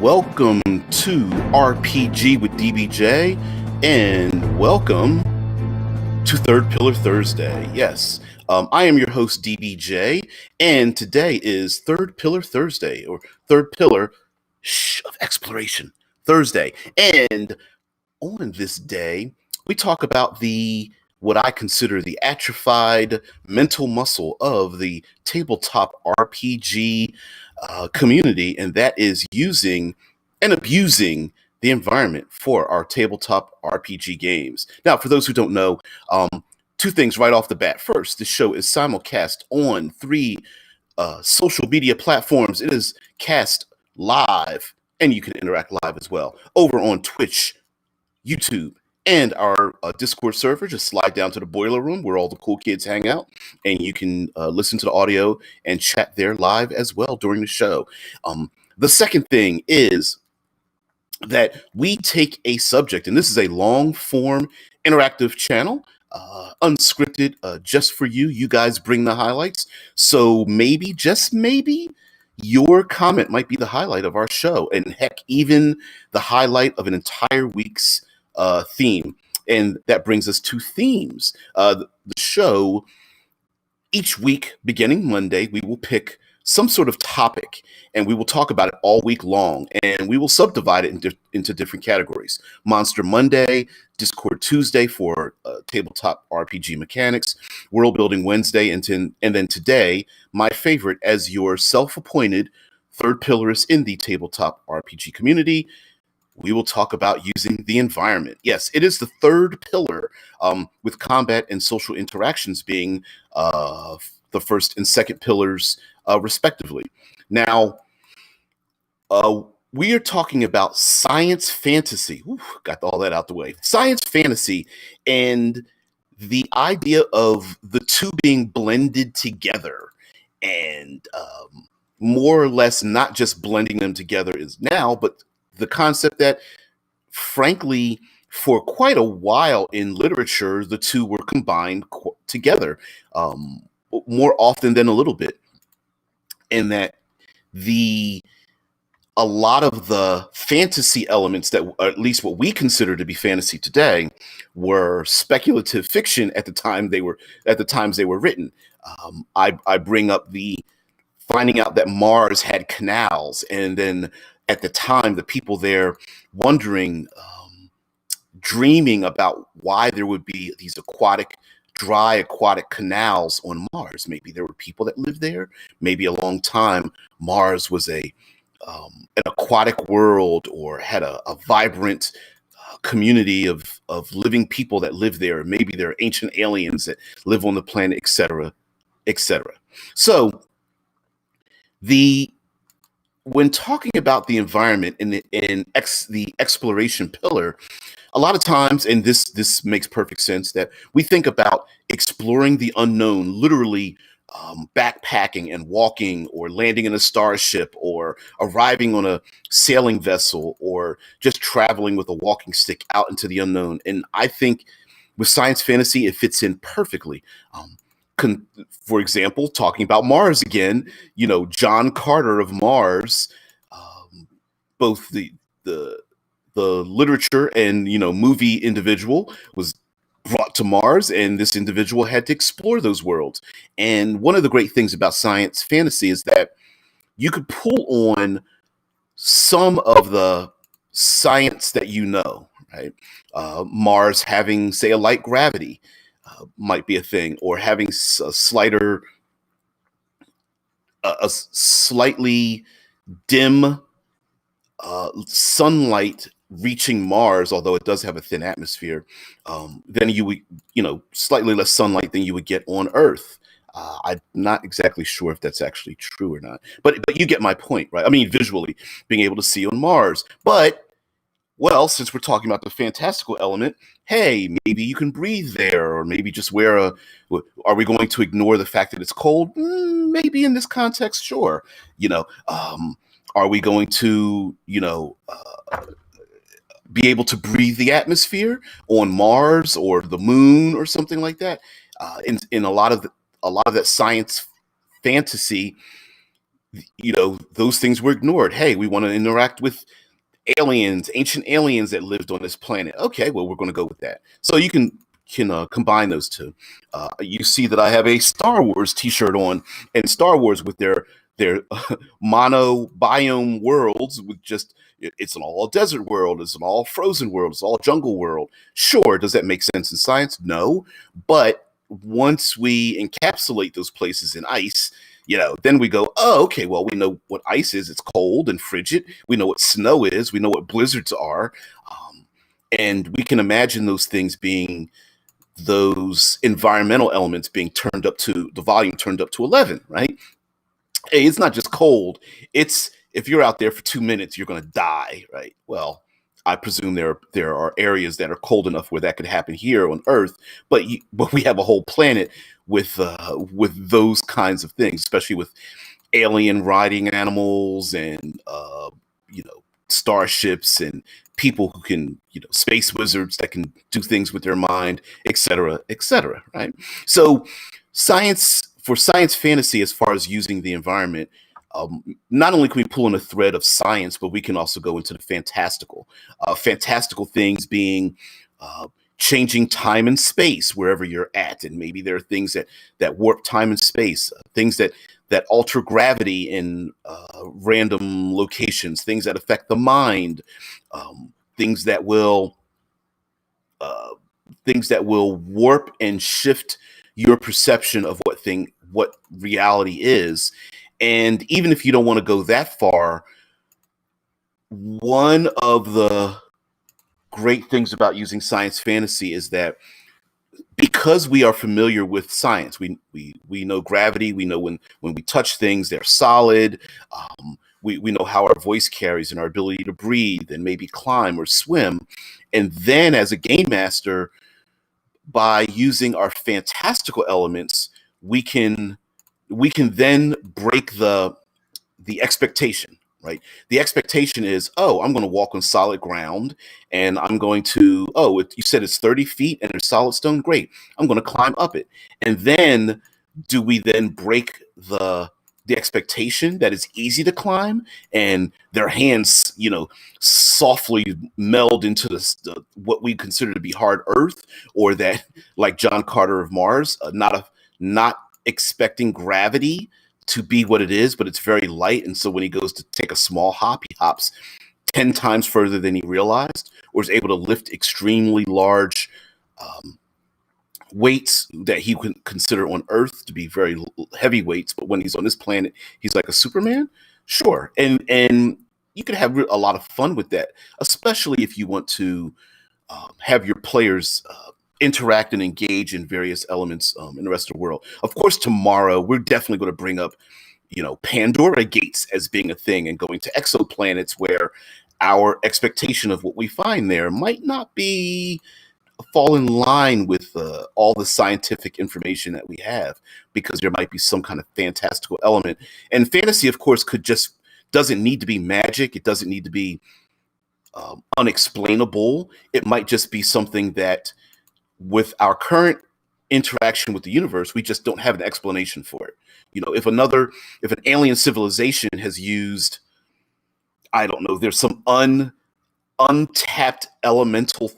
Welcome to RPG with DBJ, and welcome to Third Pillar Thursday. Yes, I am your host, DBJ, and today is Third Pillar Thursday, or Third Pillar of Exploration Thursday. And on this day, we talk about what I consider the atrophied mental muscle of the tabletop RPG community, and that is using and abusing the environment for our tabletop RPG games. Now, for those who don't know, two things right off the bat. First, this show is simulcast on three social media platforms. It is cast live, and you can interact live as well over on Twitch, YouTube, and our Discord server. Just slide down to the boiler room where all the cool kids hang out, and you can listen to the audio and chat there live as well during the show. The second thing is that we take a subject, and this is a long form interactive channel, unscripted, just for you. You guys bring the highlights. So maybe, just maybe, your comment might be the highlight of our show, and heck, even the highlight of an entire week's theme. And that brings us to themes. The show, each week, beginning Monday, we will pick some sort of topic, and we will talk about it all week long, and we will subdivide it into different categories. Monster Monday, Discord Tuesday for tabletop RPG mechanics, World Building Wednesday, and then today, my favorite, as your self-appointed third pillarist in the tabletop RPG community, we will talk about using the environment. Yes, it is the third pillar, with combat and social interactions being the first and second pillars, respectively. Now, we are talking about science fantasy. Ooh, got all that out the way. Science fantasy and the idea of the two being blended together, and more or less not just blending them together is now, but the concept that, frankly, for quite a while in literature, the two were combined together, more often than a little bit, and that a lot of the fantasy elements that, or at least what we consider to be fantasy today, were speculative fiction at the times they were written. I bring up the finding out that Mars had canals, and then at the time, the people there wondering, dreaming about why there would be these dry aquatic canals on Mars. Maybe there were people that lived there. Maybe a long time, Mars was an aquatic world, or had a vibrant community of living people that live there. Maybe there are ancient aliens that live on the planet, etc., etc. So when talking about the environment in the exploration pillar, a lot of times, and this makes perfect sense, that we think about exploring the unknown, literally backpacking and walking, or landing in a starship, or arriving on a sailing vessel, or just traveling with a walking stick out into the unknown. And I think with science fantasy, it fits in perfectly. For example, talking about Mars again, John Carter of Mars, both the literature and movie individual, was brought to Mars, and this individual had to explore those worlds. And one of the great things about science fantasy is that you could pull on some of the science that right? Mars having, say, a light gravity might be a thing, or having a slightly dim sunlight reaching Mars, although it does have a thin atmosphere, then you would, slightly less sunlight than you would get on Earth. I'm not exactly sure if that's actually true or not, but you get my point, right? I mean, visually being able to see on Mars. But, well, since we're talking about the fantastical element, hey, maybe you can breathe there, or maybe just are we going to ignore the fact that it's cold? Maybe in this context, sure. Are we going to, be able to breathe the atmosphere on Mars or the moon or something like that? In a lot of that science fantasy, those things were ignored. Hey, we want to interact with aliens, ancient aliens that lived on this planet. Okay, well, we're going to go with that. So you can combine those two. You see that I have a Star Wars T-shirt on, and Star Wars with their mono biome worlds with just it's an all desert world, it's an all frozen world, it's all jungle world. Sure, does that make sense in science? No, but once we encapsulate those places in ice, then we go, oh, okay, well, we know what ice is. It's cold and frigid. We know what snow is. We know what blizzards are. And we can imagine those things being those environmental elements being turned up to the volume turned up to 11, right? Hey, it's not just cold. It's if you're out there for 2 minutes, you're going to die, right? Well, I presume there are areas that are cold enough where that could happen here on Earth, but we have a whole planet with those kinds of things, especially with alien riding animals and starships and people who can space wizards that can do things with their mind, etc., right? So science fantasy, as far as using the environment, not only can we pull in a thread of science, but we can also go into the fantastical things being changing time and space wherever you're at, and maybe there are things that warp time and space, things that alter gravity in random locations, things that affect the mind, things that will uh, things that will warp and shift your perception of what reality is. And even if you don't want to go that far, one of the great things about using science fantasy is that because we are familiar with science, we know gravity, we know when we touch things, they're solid. We know how our voice carries and our ability to breathe and maybe climb or swim. And then as a game master, by using our fantastical elements, we can then break the expectation, right? The expectation is, oh, I'm going to walk on solid ground, and I'm going to, oh, you said it's 30 feet and it's solid stone. Great. I'm going to climb up it. And then do we then break the expectation that it's easy to climb and their hands, softly meld into what we consider to be hard earth, or that, like John Carter of Mars, not expecting gravity to be what it is, but it's very light. And so when he goes to take a small hop, he hops 10 times further than he realized, or is able to lift extremely large um, weights that he would consider on Earth to be very heavy weights. But when he's on this planet, he's like a Superman. Sure. And you can have a lot of fun with that, especially if you want to have your players interact and engage in various elements in the rest of the world. Of course, tomorrow we're definitely going to bring up, Pandora gates as being a thing, and going to exoplanets where our expectation of what we find there might not be fall in line with all the scientific information that we have, because there might be some kind of fantastical element. And fantasy, of course, doesn't need to be magic. It doesn't need to be unexplainable. It might just be something that, with our current interaction with the universe, we just don't have an explanation for it. If an alien civilization has used, I don't know, there's some untapped elemental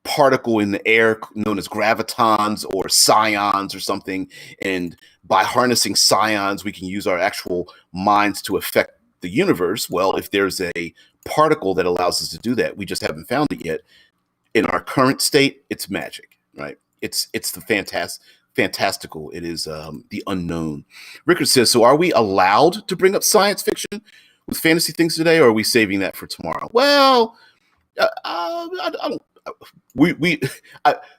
particle in the air known as gravitons or scions or something, and by harnessing scions, we can use our actual minds to affect the universe. Well, if there's a particle that allows us to do that, we just haven't found it yet. In our current state, it's magic, right? It's the fantastical. It is the unknown. Rickard says, so are we allowed to bring up science fiction with fantasy things today, or are we saving that for tomorrow? Well, I don't. We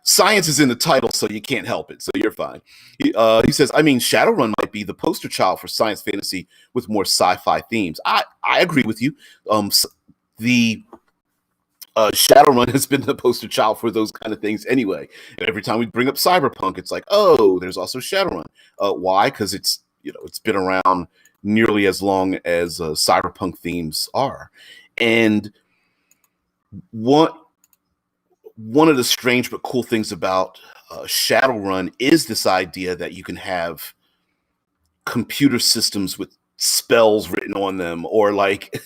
science is in the title, so you can't help it. So you're fine. He says, I mean, Shadowrun might be the poster child for science fantasy with more sci-fi themes. I agree with you. The Shadowrun has been the poster child for those kind of things anyway. And every time we bring up cyberpunk, it's like, oh, there's also Shadowrun. Why? Because it's been around nearly as long as cyberpunk themes are. And one of the strange but cool things about Shadowrun is this idea that you can have computer systems with spells written on them, or like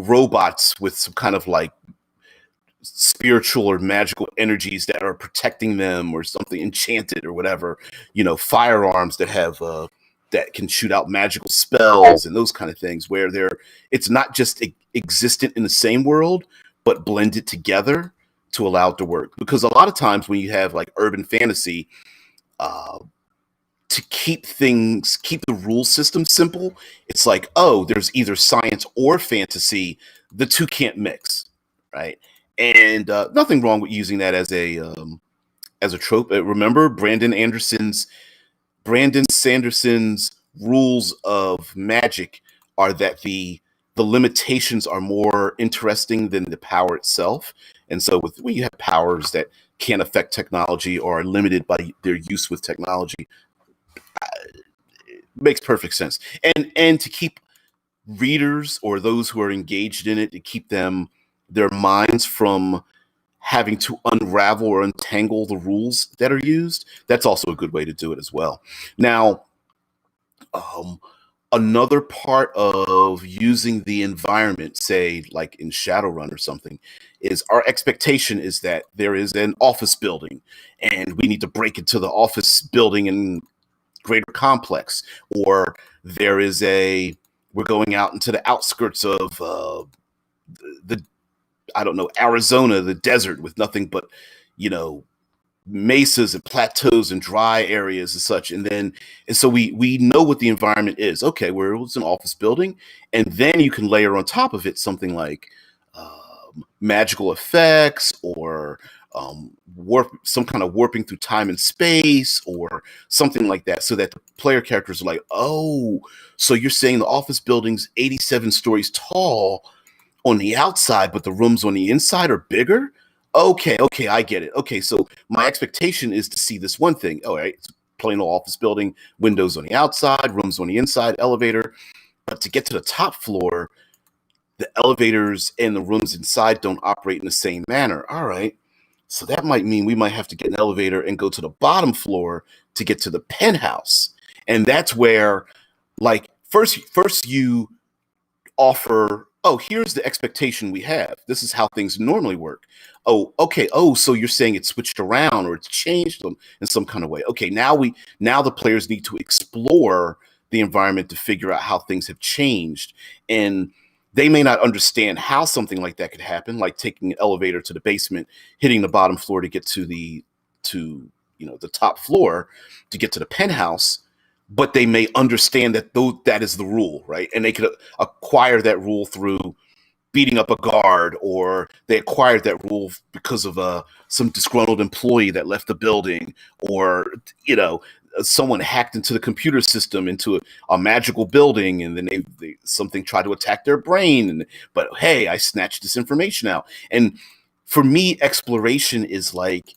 robots with some kind of like spiritual or magical energies that are protecting them, or something enchanted or whatever. Firearms that have that can shoot out magical spells and those kind of things, where it's not just existent in the same world, but blended together to allow it to work. Because a lot of times when you have like urban fantasy, uh, to keep the rule system simple, it's like, oh, there's either science or fantasy. The two can't mix, right? And nothing wrong with using that as a trope. Remember Brandon Sanderson's rules of magic are that the limitations are more interesting than the power itself. And so when you have powers that can't affect technology or are limited by their use with technology, makes perfect sense. And to keep readers or those who are engaged in it, to keep their minds from having to unravel or untangle the rules that are used, that's also a good way to do it as well. Now, um, another part of using the environment, say like in Shadowrun or something, is our expectation is that there is an office building and we need to break into the office building and greater complex, or there is we're going out into the outskirts of the I don't know, Arizona, the desert, with nothing but you know mesas and plateaus and dry areas and such. And so we know what the environment is. Okay, where it's an office building, and then you can layer on top of it something like magical effects, or some kind of warping through time and space, or something like that, so that the player characters are like, oh, so you're saying the office building's 87 stories tall on the outside, but the rooms on the inside are bigger. Okay, I get it. Okay, so my expectation is to see this one thing. All right, it's a plain old office building, windows on the outside, rooms on the inside, elevator. But to get to the top floor, the elevators and the rooms inside don't operate in the same manner. All right, so that might mean we might have to get an elevator and go to the bottom floor to get to the penthouse. And that's where, like, first you offer, oh, here's the expectation we have, this is how things normally work. Oh, okay. Oh, so you're saying it's switched around or it's changed in some kind of way. Okay, now the players need to explore the environment to figure out how things have changed. And they may not understand how something like that could happen, like taking an elevator to the basement, hitting the bottom floor to get to the top floor to get to the penthouse. But they may understand that that is the rule, right? And they could acquire that rule through beating up a guard, or they acquired that rule because of some disgruntled employee that left the building, or someone hacked into the computer system into a magical building, and then something tried to attack their brain, but hey, I snatched this information out. And for me, exploration is like,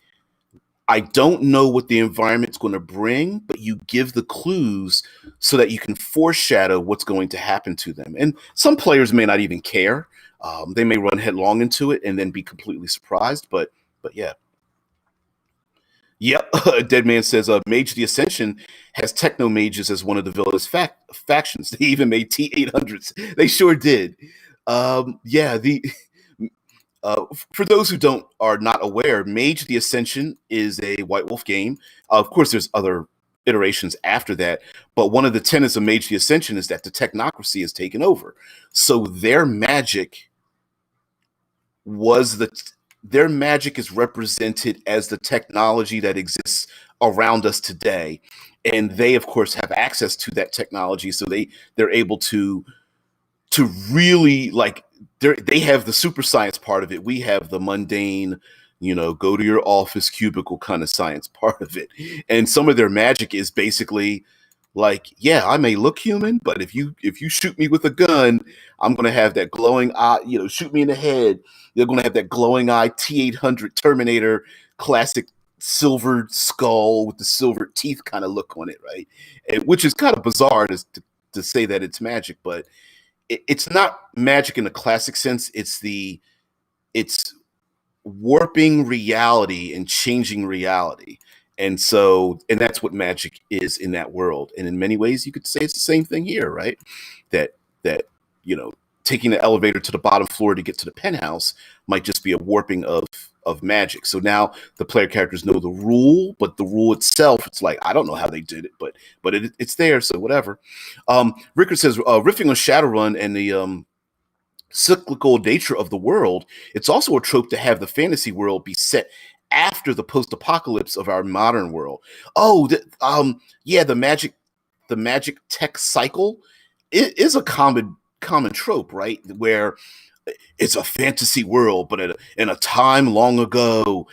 I don't know what the environment's going to bring, but you give the clues so that you can foreshadow what's going to happen to them. And some players may not even care. They may run headlong into it and then be completely surprised. But yeah. Yep. Dead Man says, Mage the Ascension has techno mages as one of the villainous factions. They even made T-800s. They sure did. Yeah, for those who are not aware, Mage the Ascension is a White Wolf game. Of course, there's other iterations after that, but one of the tenets of Mage the Ascension is that the technocracy has taken over. So was the their magic is represented as the technology that exists around us today, and they, of course, have access to that technology. So they're able to really, like, they have the super science part of it. We have the mundane, go to your office cubicle kind of science part of it. And some of their magic is basically like, yeah, I may look human, but if you shoot me with a gun, I'm gonna have that glowing eye. Shoot me in the head, you're gonna have that glowing eye T-800 Terminator classic silver skull with the silver teeth kind of look on it, right? Which is kind of bizarre to say that it's magic, but it's not magic in the classic sense. It's warping reality and changing reality. And that's what magic is in that world. And in many ways, you could say it's the same thing here, right? That you know, taking the elevator to the bottom floor to get to the penthouse might just be a warping of magic. So now the player characters know the rule, but the rule itself, it's like, I don't know how they did it, but it's there, so whatever. Rickard says, riffing on Shadowrun and the cyclical nature of the world, it's also a trope to have the fantasy world be set after the post-apocalypse of our modern world. Oh, yeah, the magic tech cycle is a common trope, right? Where it's a fantasy world, but in a time long ago,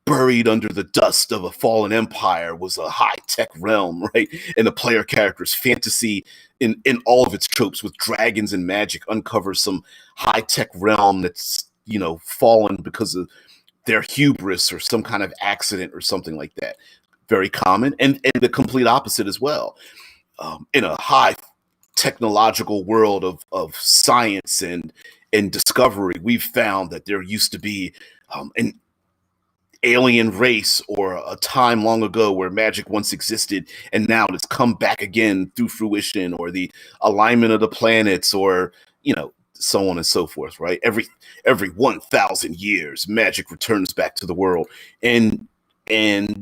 buried under the dust of a fallen empire was a high-tech realm, right? And the player character's fantasy in all of its tropes with dragons and magic uncovers some high-tech realm that's, fallen because of their hubris or some kind of accident or something like that. Very common. And the complete opposite as well. In a high technological world of science and discovery, we've found that there used to be an alien race or a time long ago where magic once existed, and now it's come back again through fruition, or the alignment of the planets, or so on and so forth, right? Every 1,000 years magic returns back to the world, and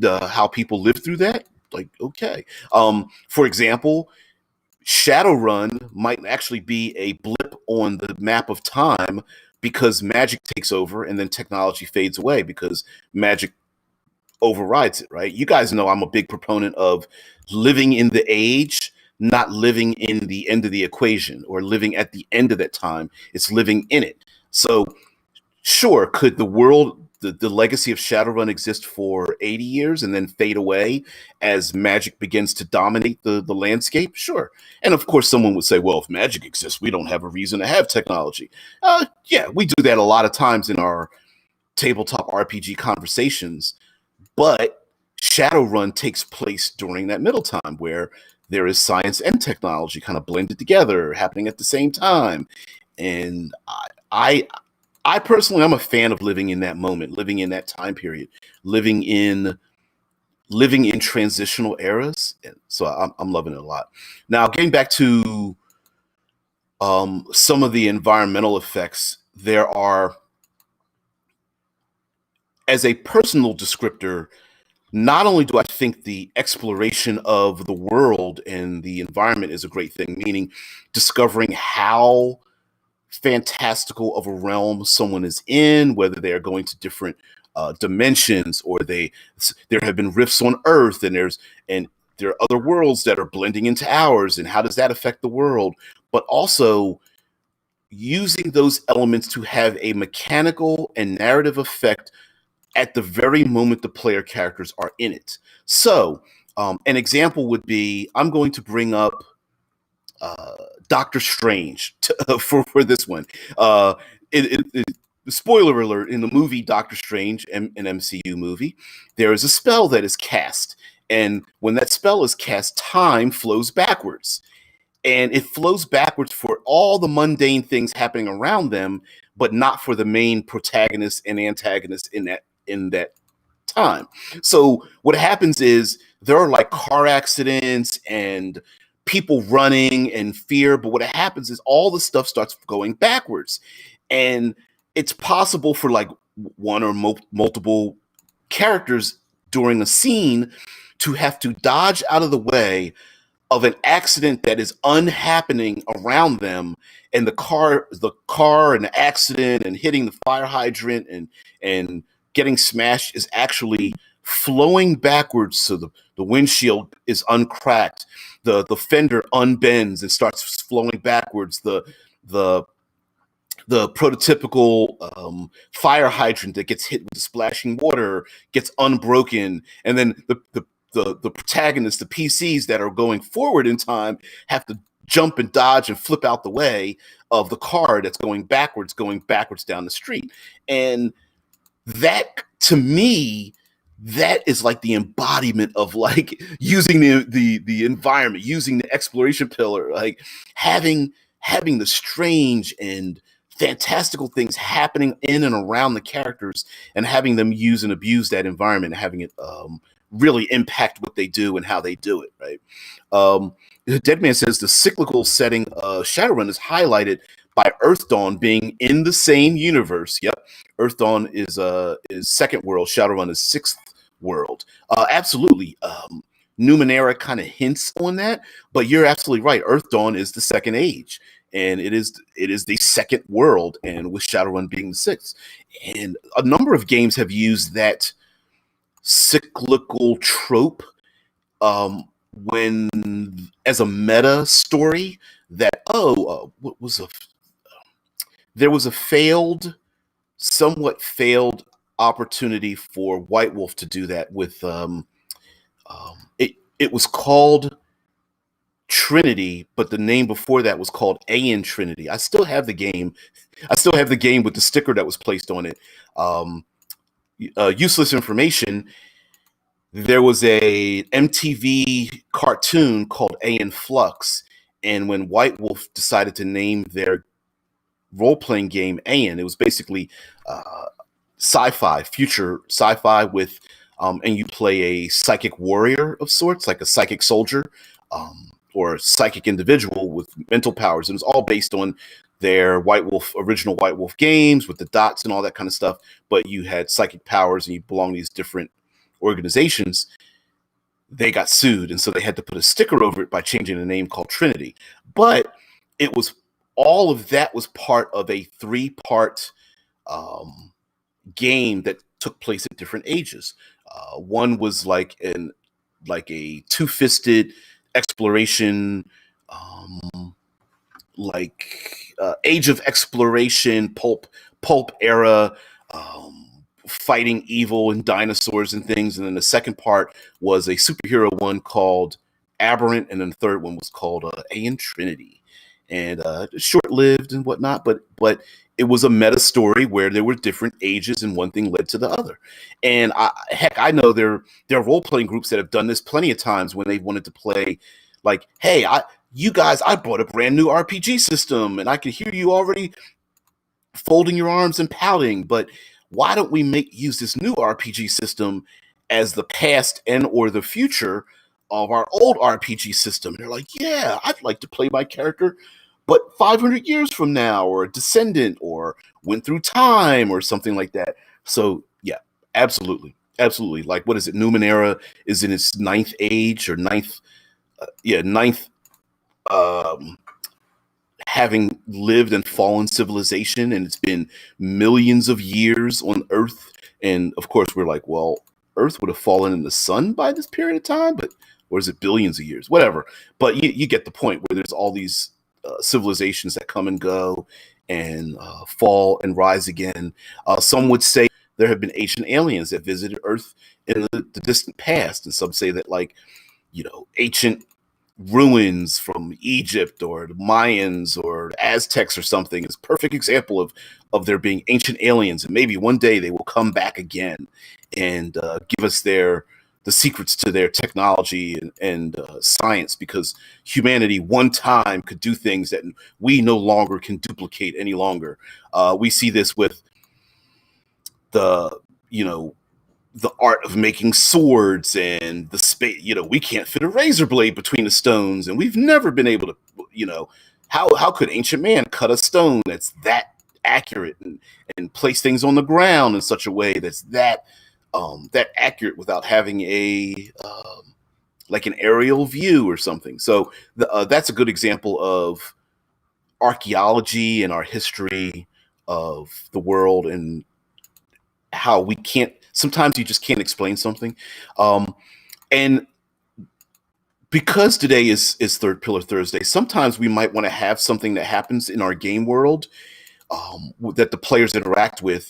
how people live through that, like, okay. For example, Shadowrun might actually be a blip on the map of time because magic takes over and then technology fades away because magic overrides it, right? You guys know I'm a big proponent of living in the age, not living in the end of the equation or living at the end of that time. It's living in it. So sure, could the world, the legacy of Shadowrun exist for 80 years and then fade away as magic begins to dominate the landscape? Sure. And of course, someone would say, well, if magic exists, we don't have a reason to have technology. Yeah, we do that a lot of times in our tabletop RPG conversations, but Shadowrun takes place during that middle time where there is science and technology kind of blended together, happening at the same time. And I personally, I'm a fan of living in that moment, living in that time period, living in transitional eras. And so I'm loving it a lot. Now, getting back to some of the environmental effects, there are, as a personal descriptor, not only do I think the exploration of the world and the environment is a great thing, meaning discovering how fantastical of a realm someone is in, whether they are going to different dimensions, or there have been rifts on Earth, and there are other worlds that are blending into ours, and how does that affect the world? But also using those elements to have a mechanical and narrative effect at the very moment the player characters are in it. So an example would be, I'm going to bring up Doctor Strange for this one. Spoiler alert, in the movie Doctor Strange, an MCU movie, there is a spell that is cast. And when that spell is cast, time flows backwards. And it flows backwards for all the mundane things happening around them, but not for the main protagonist and antagonist in that time. So what happens is there are like car accidents and people running and fear, but what happens is all the stuff starts going backwards. And it's possible for like one or multiple characters during a scene to have to dodge out of the way of an accident that is unhappening around them, and the car and the accident and hitting the fire hydrant and getting smashed is actually flowing backwards, so the windshield is uncracked, the fender unbends and starts flowing backwards, the prototypical fire hydrant that gets hit with the splashing water gets unbroken, and then the protagonists, the PCs that are going forward in time, have to jump and dodge and flip out the way of the car that's going backwards down the street. And that, to me, that is like the embodiment of like using the environment, using the exploration pillar, like having the strange and fantastical things happening in and around the characters, and having them use and abuse that environment, and having it really impact what they do and how they do it, right? Um, Deadman says the cyclical setting of Shadowrun is highlighted by Earth Dawn being in the same universe. Yep, Earth Dawn is second world. Shadowrun is sixth world. Absolutely. Numenera kind of hints on that, but you're absolutely right. Earth Dawn is the second age, and it is the second world, and with Shadowrun being the sixth, and a number of games have used that cyclical trope when as a meta story that what was a there was a somewhat failed opportunity for White Wolf to do that with it was called Trinity, but the name before that was called Aeon Trinity. I still have the game. I still have the game with the sticker that was placed on it. Useless information. There was a MTV cartoon called Aeon Flux, and when White Wolf decided to name their role-playing game Aeon, it was basically sci-fi, future sci-fi with, and you play a psychic warrior of sorts, like a psychic soldier, or a psychic individual with mental powers. It was all based on their original White Wolf games with the dots and all that kind of stuff. But you had psychic powers and you belong to these different organizations. They got sued, and so they had to put a sticker over it by changing the name called Trinity. But it was all of that was part of a 3-part game that took place at different ages. One was like a two-fisted exploration, age of exploration, pulp era, fighting evil and dinosaurs and things. And then the second part was a superhero one called Aberrant, and then the third one was called Aeon Trinity, and short-lived and whatnot. But it was a meta story where there were different ages, and one thing led to the other. And I know there are role-playing groups that have done this plenty of times when they wanted to play, like, hey, you guys, I bought a brand new RPG system, and I can hear you already folding your arms and pouting, but why don't we use this new RPG system as the past and or the future of our old RPG system? And they're like, yeah, I'd like to play my character, but 500 years from now, or a descendant, or went through time, or something like that. So yeah, absolutely. Like, what is it? Numenera is in its ninth age, or ninth, having lived and fallen civilization, and it's been millions of years on Earth. And of course, we're like, well, Earth would have fallen in the sun by this period of time, or is it billions of years? Whatever. But you get the point, where there's all these civilizations that come and go, and fall and rise again. Some would say there have been ancient aliens that visited Earth in the distant past, and some say that, like, ancient ruins from Egypt or the Mayans or Aztecs or something is a perfect example of there being ancient aliens, and maybe one day they will come back again and give us the secrets to their technology and science, because humanity one time could do things that we no longer can duplicate any longer. We see this with the the art of making swords and the space. We can't fit a razor blade between the stones, and we've never been able to, how could ancient man cut a stone that's that accurate, and place things on the ground in such a way that's that accurate without having like an aerial view or something. So that's a good example of archaeology and our history of the world, and how we can't, sometimes you just can't explain something. And because today is Third Pillar Thursday, sometimes we might want to have something that happens in our game world that the players interact with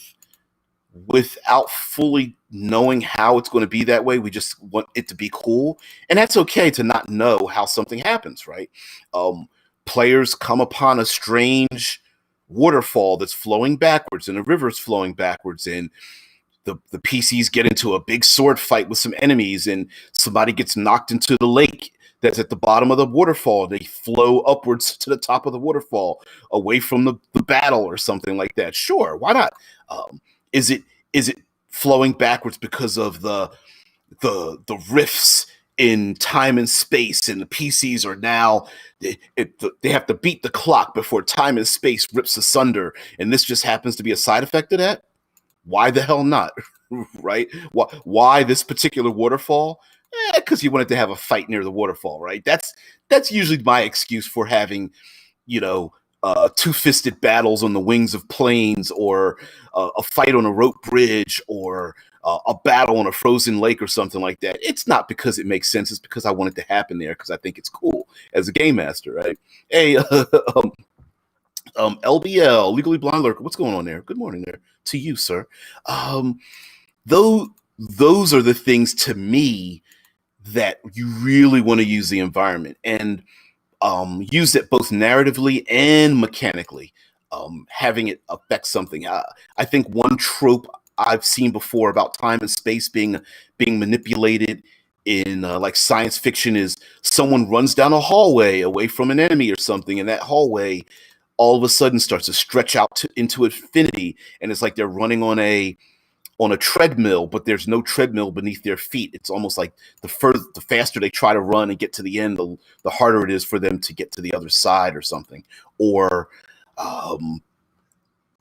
without fully knowing how it's going to be that way. We just want it to be cool. And that's okay to not know how something happens, right? Players come upon a strange waterfall that's flowing backwards, and a river's flowing backwards, and the PCs get into a big sword fight with some enemies, and somebody gets knocked into the lake that's at the bottom of the waterfall. They flow upwards to the top of the waterfall, away from the battle or something like that. Sure, why not? Is it flowing backwards because of the the rifts in time and space, and the PCs are now they have to beat the clock before time and space rips asunder, and this just happens to be a side effect of that. Why the hell not? Right? Why this particular waterfall? Because you wanted to have a fight near the waterfall, right? That's usually my excuse for having, you know, two-fisted battles on the wings of planes, or a fight on a rope bridge, or a battle on a frozen lake or something like that. It's not because it makes sense. It's because I want it to happen there because I think it's cool as a game master, right? Hey, LBL, Legally Blind Lurker, what's going on there? Good morning there to you, sir. Um, though those are the things to me that you really want to use the environment, and use it both narratively and mechanically, having it affect something. I think one trope I've seen before about time and space being manipulated in like science fiction is someone runs down a hallway away from an enemy or something, and that hallway all of a sudden starts to stretch out into infinity, and it's like they're running on a treadmill, but there's no treadmill beneath their feet. It's almost like the faster they try to run and get to the end, the harder it is for them to get to the other side or something. Or, um,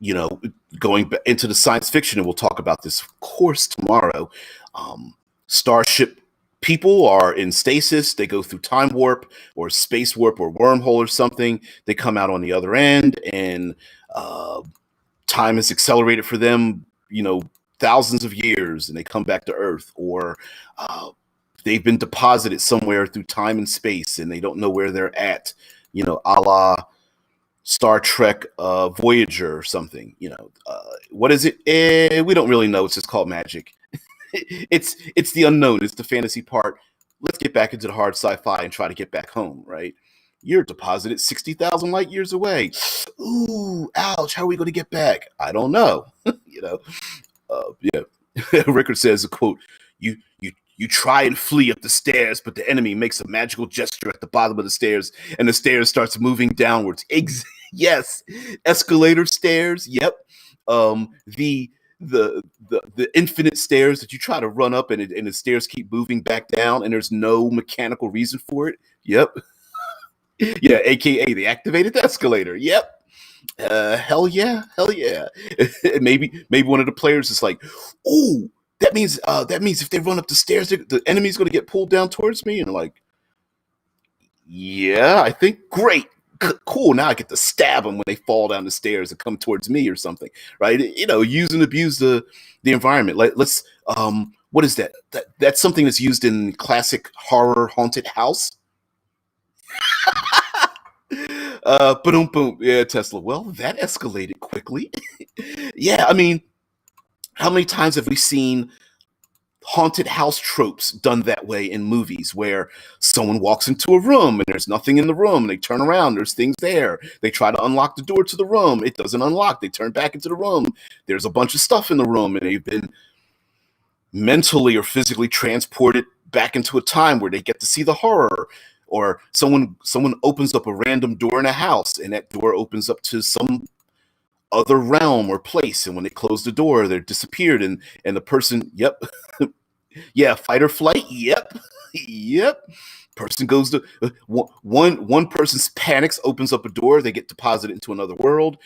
you know, going into the science fiction, and we'll talk about this, of course, tomorrow. Starship people are in stasis. They go through time warp or space warp or wormhole or something. They come out on the other end, and time is accelerated for them, you know, thousands of years, and they come back to Earth. Or they've been deposited somewhere through time and space, and they don't know where they're at, you know, a la Star Trek Voyager or something. You know, what is it? We don't really know. It's just called magic. It's the unknown. It's the fantasy part. Let's get back into the hard sci-fi and try to get back home, right? You're deposited 60,000 light years away. Ooh, ouch. How are we going to get back? I don't know. You know, yeah. Rickard says, a quote, you try and flee up the stairs, but the enemy makes a magical gesture at the bottom of the stairs, and the stairs starts moving downwards. Yes. Escalator stairs. Yep. The infinite stairs that you try to run up, and the stairs keep moving back down, and there's no mechanical reason for it. Yep. Yeah, aka the activated escalator. Yep. Hell yeah, hell yeah. maybe one of the players is like, "Oh, that means if they run up the stairs, the enemy's going to get pulled down towards me." And like, yeah, I think great, cool. Now I get to stab them when they fall down the stairs and come towards me or something, right? You know, use and abuse the environment. Like, let's what is that? That's something that's used in classic horror haunted house. Boom, boom. Yeah, Tesla. Well, that escalated quickly. Yeah, I mean, how many times have we seen haunted house tropes done that way in movies, where someone walks into a room and there's nothing in the room, and they turn around, there's things there. They try to unlock the door to the room, it doesn't unlock. They turn back into the room, there's a bunch of stuff in the room, and they've been mentally or physically transported back into a time where they get to see the horror. Or someone opens up a random door in a house, and that door opens up to some other realm or place, and when they close the door, they're disappeared, and the person, yep. Yeah, fight or flight, yep. Yep. Person goes to one person's panics, opens up a door, they get deposited into another world.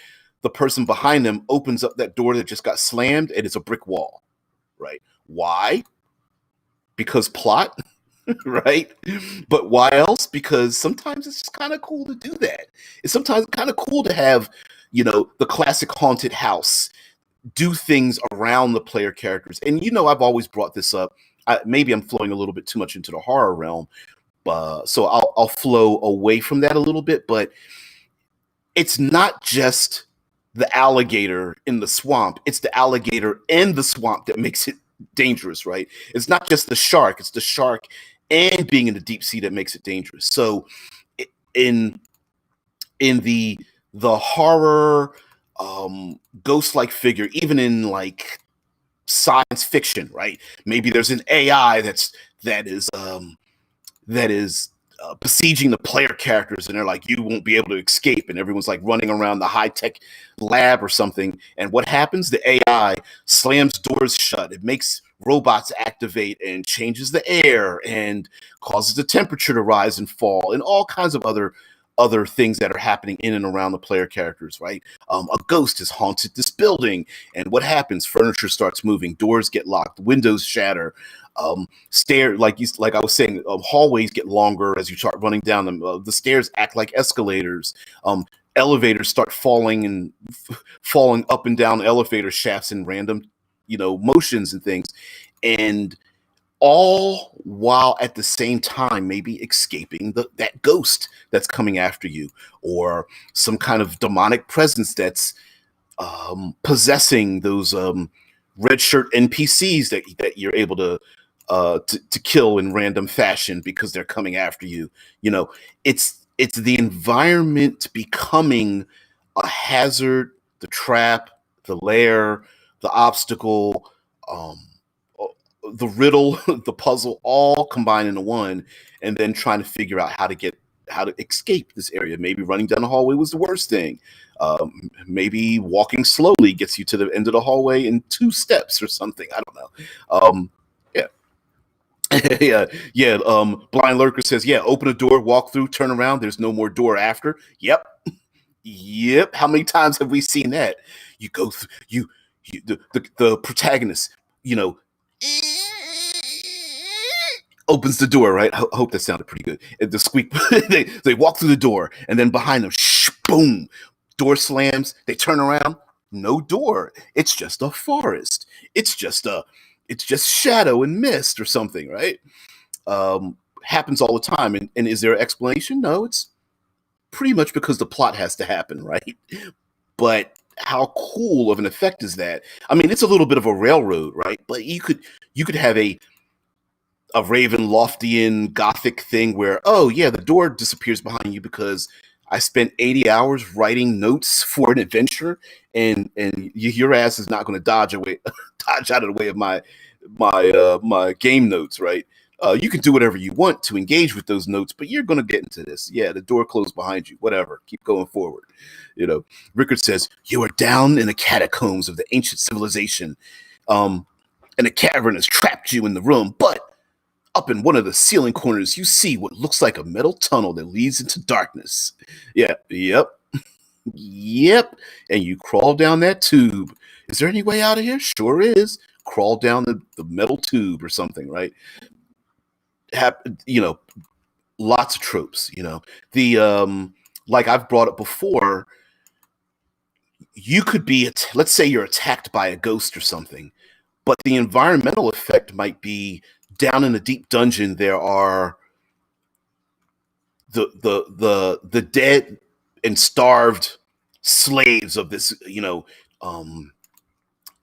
The person behind them opens up that door that just got slammed, and it's a brick wall, right? Why? Because plot. Right? But why else? Because sometimes it's just kind of cool to do that. It's sometimes kind of cool to have, you know, the classic haunted house do things around the player characters. And, you know, I've always brought this up. Maybe I'm flowing a little bit too much into the horror realm, so I'll flow away from that a little bit. But it's not just the alligator in the swamp. It's the alligator in the swamp that makes it dangerous, right? It's not just the shark. It's the shark and being in the deep sea that makes it dangerous. So in the horror ghost-like figure, even in like science fiction, right? Maybe there's an AI that is besieging the player characters, and they're like, you won't be able to escape, and everyone's like running around the high-tech lab or something. And what happens? The AI slams doors shut. It makes robots activate and changes the air and causes the temperature to rise and fall, and all kinds of other things that are happening in and around the player characters, right? A ghost has haunted this building, and what happens? Furniture starts moving, doors get locked, windows shatter, like I was saying, hallways get longer as you start running down them. The stairs act like escalators. Elevators start falling up and down elevator shafts in random, motions and things, and all while at the same time maybe escaping that ghost that's coming after you, or some kind of demonic presence that's possessing those red shirt NPCs that you're able to kill in random fashion because they're coming after you. It's the environment becoming a hazard, the trap, the lair, the obstacle, um, the riddle, the puzzle, all combined into one, and then trying to figure out how to escape this area. Maybe running down the hallway was the worst thing. Maybe walking slowly gets you to the end of the hallway in 2 steps or something. I don't know. Yeah. Yeah. Blind Lurker says, yeah, open a door, walk through, turn around. There's no more door after. Yep. Yep. How many times have we seen that? You go through, the protagonist, you know, opens the door, right? I hope that sounded pretty good. And the squeak, they walk through the door, and then behind them, boom, door slams. They turn around, no door. It's just a forest. It's just shadow and mist or something, right? Happens all the time. And is there an explanation? No, it's pretty much because the plot has to happen, right? But how cool of an effect is that? I mean, it's a little bit of a railroad, right? But you could have a Ravenloftian Gothic thing where, oh yeah, the door disappears behind you because I spent 80 hours writing notes for an adventure, and your ass is not going to dodge out of the way of my game notes, right? You can do whatever you want to engage with those notes, but you're going to get into this. Yeah, the door closed behind you. Whatever. Keep going forward. Rickard says, you are down in the catacombs of the ancient civilization, and a cavern has trapped you in the room, but up in one of the ceiling corners, you see what looks like a metal tunnel that leads into darkness. Yeah, yep, yep. And you crawl down that tube. Is there any way out of here? Sure is. Crawl down the metal tube or something, right? Lots of tropes. The like I've brought up before. You could be, let's say you're attacked by a ghost or something, but the environmental effect might be down in a deep dungeon. There are the dead and starved slaves of this,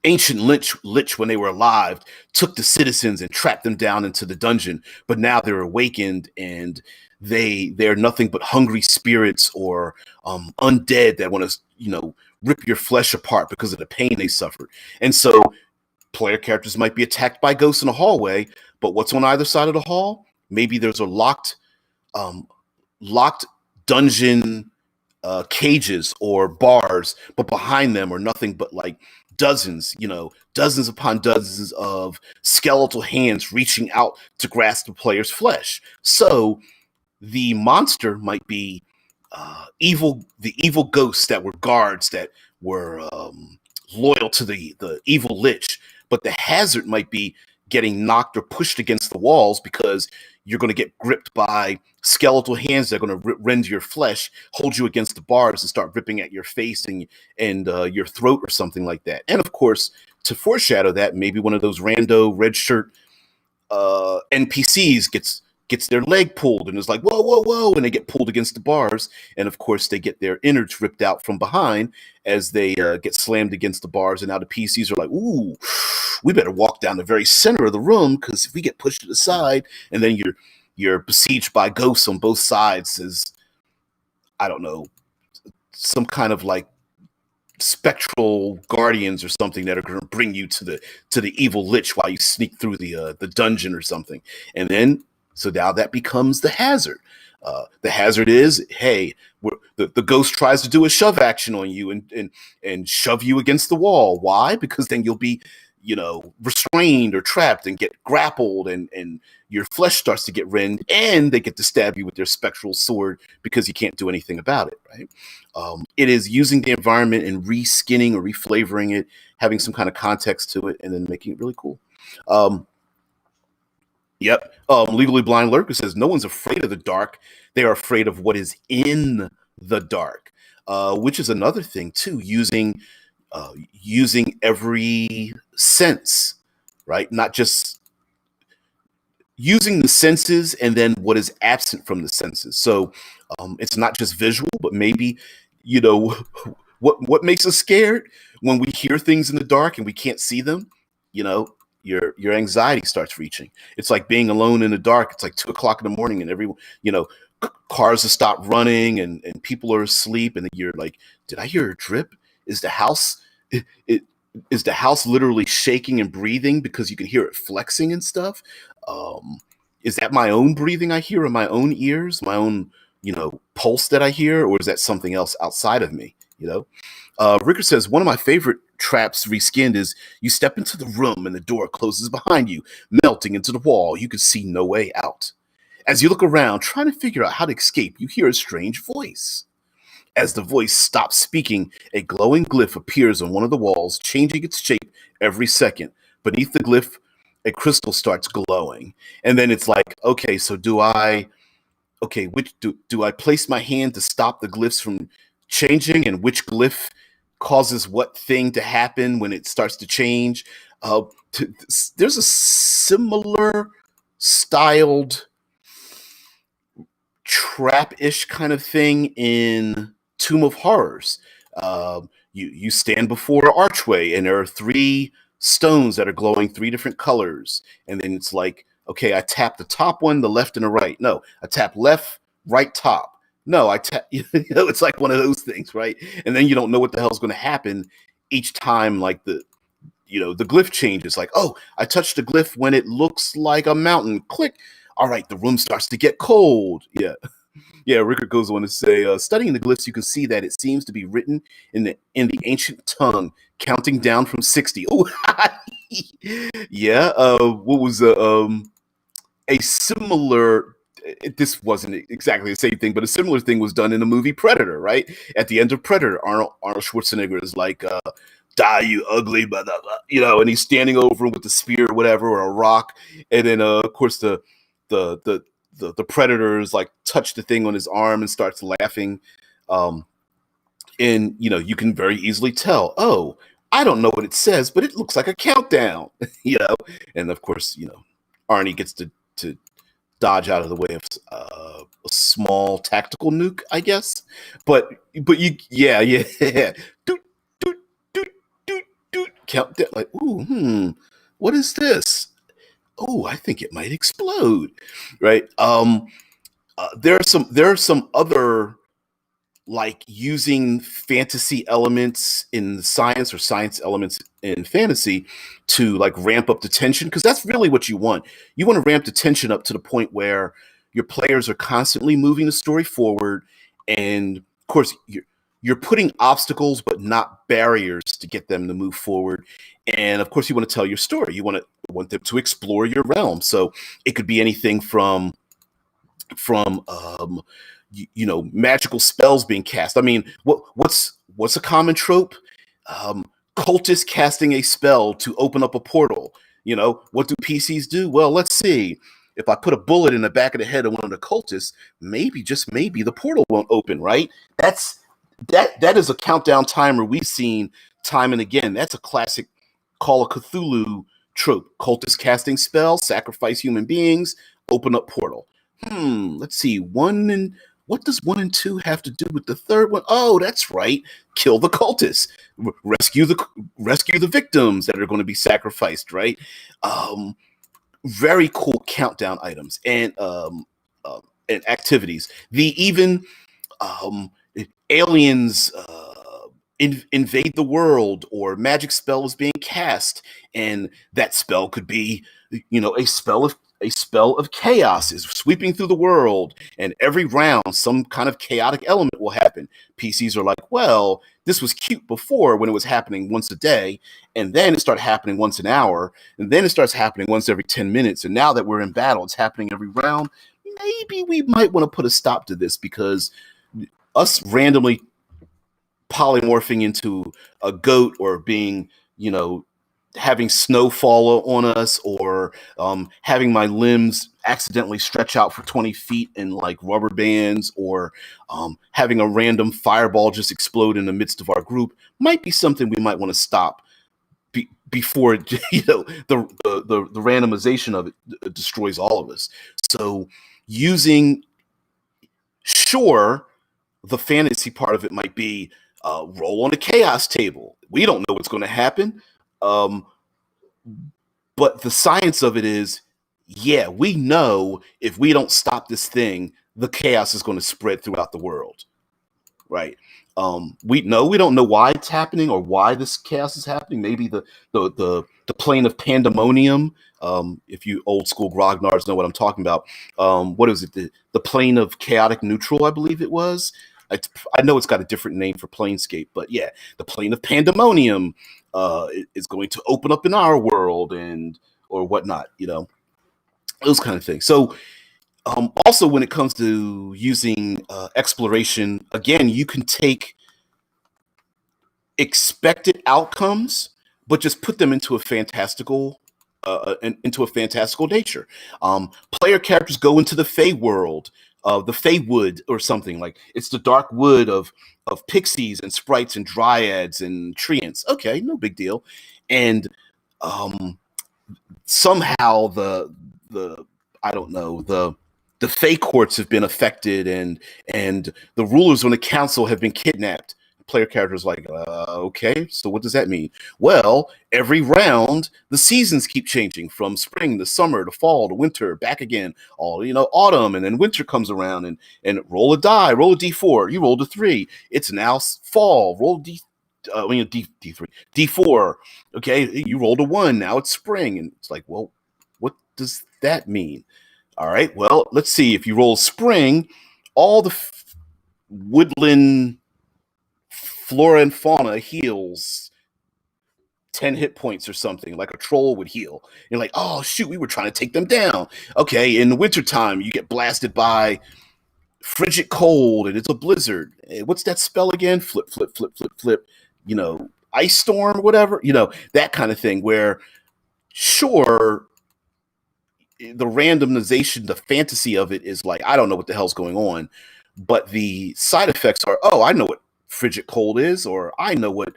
ancient lich when they were alive, took the citizens and trapped them down into the dungeon. But now they're awakened, and they're nothing but hungry spirits or undead that want to, rip your flesh apart because of the pain they suffered. And so player characters might be attacked by ghosts in a hallway, but what's on either side of the hall? Maybe there's a locked dungeon cages or bars, but behind them are nothing but like dozens upon dozens of skeletal hands reaching out to grasp the player's flesh. So the monster might be the evil ghosts that were guards that were loyal to the evil lich, but the hazard might be getting knocked or pushed against the walls because you're going to get gripped by skeletal hands that are going to rend your flesh, hold you against the bars, and start ripping at your face and your throat or something like that. And of course, to foreshadow that, maybe one of those rando red shirt NPCs gets their leg pulled and is like, whoa, whoa, whoa, and they get pulled against the bars. And of course, they get their innards ripped out from behind as they get slammed against the bars. And now the PCs are like, ooh, we better walk down the very center of the room, because if we get pushed to the side, and then you're besieged by ghosts on both sides, as, I don't know, some kind of like spectral guardians or something that are going to bring you to the evil lich while you sneak through the dungeon or something. And then, so now that becomes the hazard. The hazard is, hey, the ghost tries to do a shove action on you and shove you against the wall. Why? Because then you'll be restrained or trapped and get grappled, and your flesh starts to get rend, and they get to stab you with their spectral sword because you can't do anything about it, right? It is using the environment and reskinning or reflavoring it, having some kind of context to it, and then making it really cool. Um, Yep. Legally Blind Lurker says no one's afraid of the dark. They are afraid of what is in the dark, which is another thing too. Using every sense, right? Not just using the senses and then what is absent from the senses. So it's not just visual, but maybe you know what makes us scared when we hear things in the dark and we can't see them. You know, your anxiety starts reaching. It's like being alone in the dark. It's like 2 o'clock in the morning and everyone, cars have stopped running and people are asleep, and then you're like, did I hear a drip? Is the house it is the house literally shaking and breathing because you can hear it flexing and stuff? Um, is that my own breathing I hear in my own ears, my own, pulse that I hear, or is that something else outside of me? Ricker says one of my favorite traps reskinned is you step into the room and the door closes behind you, melting into the wall. You can see no way out. As you look around, trying to figure out how to escape, you hear a strange voice. As the voice stops speaking, a glowing glyph appears on one of the walls, changing its shape every second. Beneath the glyph, a crystal starts glowing. And then it's like, okay, so which do I place my hand to stop the glyphs from changing, and which glyph causes what thing to happen when it starts to change? Uh, there's a similar styled trap-ish kind of thing in Tomb of Horrors. You stand before an archway, and there are three stones that are glowing three different colors, and then it's like, okay, I tap the top one, the left and the right. No, I tap left, right, top. No, I tap. It's like one of those things, right? And then you don't know what the hell's going to happen each time. Like the glyph changes. Like, oh, I touched the glyph when it looks like a mountain. Click. All right, the room starts to get cold. Yeah. Yeah, Rickard goes on to say, studying the glyphs, you can see that it seems to be written in the ancient tongue, counting down from 60. Oh, yeah. What was a similar? This wasn't exactly the same thing, but a similar thing was done in the movie Predator. Right at the end of Predator, Arnold Schwarzenegger is like, "Die, you ugly," blah, blah, blah, and he's standing over him with the spear or whatever, or a rock, and then of course the predators like touch the thing on his arm and starts laughing, um and you can very easily tell, oh, I don't know what it says, but it looks like a countdown. And of course, Arnie gets to dodge out of the way of a small tactical nuke, I guess. But you, yeah doot, doot, doot, doot, doot, countdown, like, ooh, what is this? Oh, I think it might explode, right? There are some other, like, using fantasy elements in science or science elements in fantasy to like ramp up the tension, because that's really what you want. You want to ramp the tension up to the point where your players are constantly moving the story forward, and of course you're putting obstacles but not barriers to get them to move forward. And of course you want to tell your story. You want them to explore your realm. So it could be anything from magical spells being cast. I mean, what's a common trope? Cultists casting a spell to open up a portal. What do PCs do? Well, let's see. If I put a bullet in the back of the head of one of the cultists, maybe, just maybe, the portal won't open, right? That is a countdown timer we've seen time and again. That's a classic Call of Cthulhu trope. Cultists casting spells, sacrifice human beings, open up portal. Let's see. What does 1 and 2 have to do with the third one? Oh, that's right. Kill the cultists. Rescue the victims that are going to be sacrificed, right? Very cool countdown items and activities. The even um, aliens invade the world, or magic spell is being cast, and that spell could be, a spell a spell of chaos is sweeping through the world, and every round some kind of chaotic element will happen. PCs are like, well, this was cute before when it was happening once a day, and then it started happening once an hour, and then it starts happening once every 10 minutes, and now that we're in battle, it's happening every round. Maybe we might want to put a stop to this, because us randomly polymorphing into a goat, or being, having snow fall on us, or having my limbs accidentally stretch out for 20 feet in like rubber bands, or having a random fireball just explode in the midst of our group might be something we might want to stop before the randomization of it destroys all of us. So using, sure, the fantasy part of it might be roll on a chaos table. We don't know what's going to happen. But the science of it is, yeah, we know if we don't stop this thing, the chaos is going to spread throughout the world, right? We don't know why it's happening or why this chaos is happening. Maybe the plane of pandemonium. If you old school grognards know what I'm talking about. What is it? The plane of chaotic neutral, I believe it was. I know it's got a different name for Planescape, but yeah, the plane of pandemonium is going to open up in our world, or whatnot, those kind of things. So also, when it comes to using exploration, again, you can take expected outcomes, but just put them into a fantastical nature. Player characters go into the Fey world, the Fey wood, or something like it's the dark wood of pixies and sprites and dryads and treants. Okay, no big deal. And somehow the I don't know, the Fey courts have been affected, and the rulers on the council have been kidnapped. Player characters like, okay, so what does that mean? Well, every round the seasons keep changing from spring to summer to fall to winter, back again, all autumn, and then winter comes around, and roll a die, roll a d4. You rolled a 3. It's now fall. Roll d3, d4. Okay, you rolled a 1. Now it's spring, and it's like, well, what does that mean? All right, well, let's see. If you roll spring, all the woodland flora and fauna heals 10 hit points or something, like a troll would heal. You're like, oh shoot, we were trying to take them down. Okay, in the wintertime, you get blasted by frigid cold, and it's a blizzard. What's that spell again? Flip, flip, flip, flip, flip. Ice storm, whatever. That kind of thing. Where, sure, the randomization, the fantasy of it is like, I don't know what the hell's going on, but the side effects are, oh, I know what frigid cold is, or I know what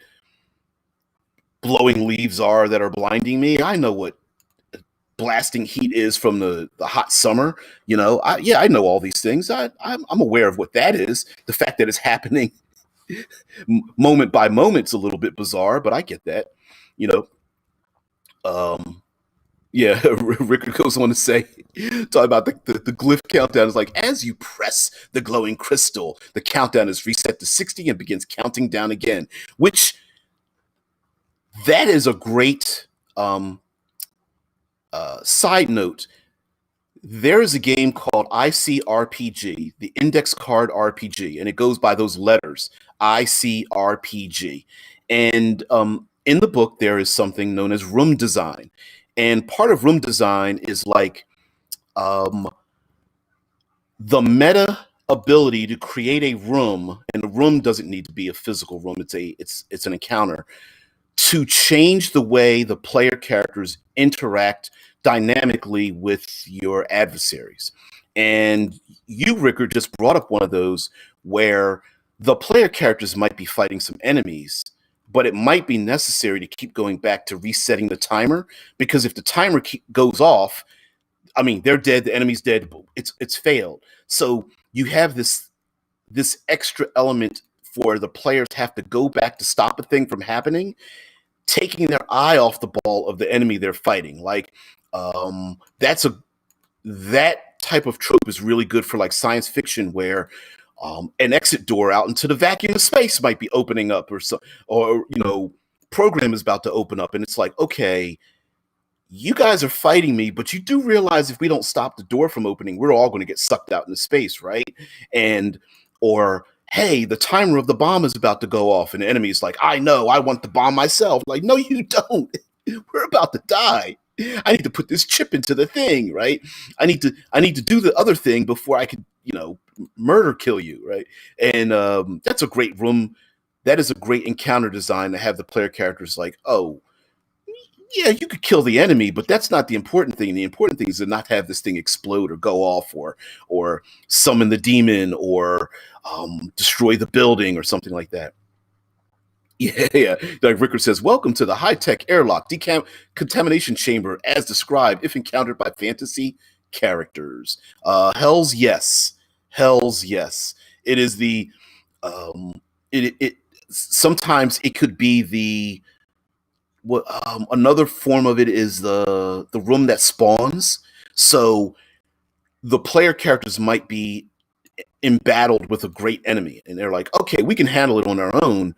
blowing leaves are that are blinding me. I know what blasting heat is from the hot summer. I know all these things. I'm aware of what that is. The fact that it's happening moment by moment is a little bit bizarre, but I get that. Yeah, Rickard goes on to say, talk about the glyph countdown is like, as you press the glowing crystal, the countdown is reset to 60 and begins counting down again, which that is a great side note. There is a game called ICRPG, the Index Card RPG, and it goes by those letters, ICRPG. And in the book, there is something known as room design. And part of room design is like the meta ability to create a room, and the room doesn't need to be a physical room. It's an encounter, to change the way the player characters interact dynamically with your adversaries. And you, Rickard, just brought up one of those where the player characters might be fighting some enemies, but it might be necessary to keep going back to resetting the timer, because if the timer goes off, I mean, they're dead, the enemy's dead, it's failed. So you have this extra element for the players to have to go back to stop a thing from happening, taking their eye off the ball of the enemy they're fighting. Like, that type of trope is really good for like science fiction, where an exit door out into the vacuum of space might be opening up, or program is about to open up, and it's like, okay, you guys are fighting me, but you do realize if we don't stop the door from opening, we're all going to get sucked out into space, right? And, or, hey, the timer of the bomb is about to go off, and the enemy is like, I know, I want the bomb myself. Like, no, you don't. We're about to die. I need to put this chip into the thing, right? I need to do the other thing before I could, murder kill you, right? And that's a great room. That is a great encounter design to have the player characters like, oh, yeah, you could kill the enemy, but that's not the important thing. The important thing is to not have this thing explode or go off, or summon the demon, or destroy the building or something like that. Yeah, yeah. Like Ricker says, welcome to the high-tech airlock contamination chamber as described if encountered by fantasy characters. Hell's yes. Hell's yes. It is the it sometimes it could be the what another form of it is the room that spawns. So the player characters might be embattled with a great enemy and they're like, okay, we can handle it on our own,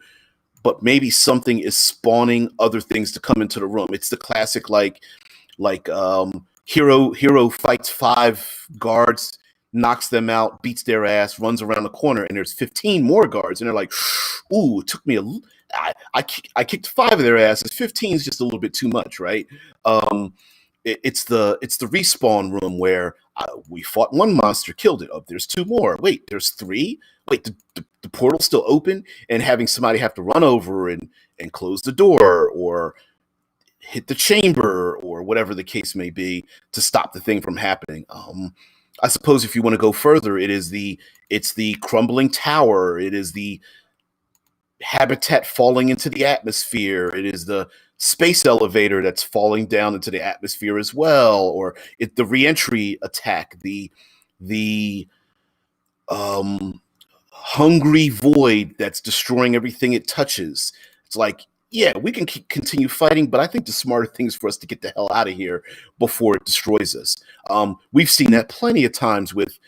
but maybe something is spawning other things to come into the room. It's the classic hero fights 5 guards, knocks them out, beats their ass, runs around the corner, and there's 15 more guards, and they're like, ooh, it took me I kicked 5 of their asses. 15 is just a little bit too much, right? It's the respawn room where we fought one monster, killed it. Oh, there's 2 more. Wait, there's 3. Wait, the portal's still open, and having somebody have to run over and close the door or hit the chamber or whatever the case may be to stop the thing from happening. I suppose if you want to go further, it's the crumbling tower. It is the habitat falling into the atmosphere. It is the space elevator that's falling down into the atmosphere as well, or the reentry attack, the hungry void that's destroying everything it touches. It's like, yeah, we can continue fighting, but I think the smarter thing is for us to get the hell out of here before it destroys us. We've seen that plenty of times with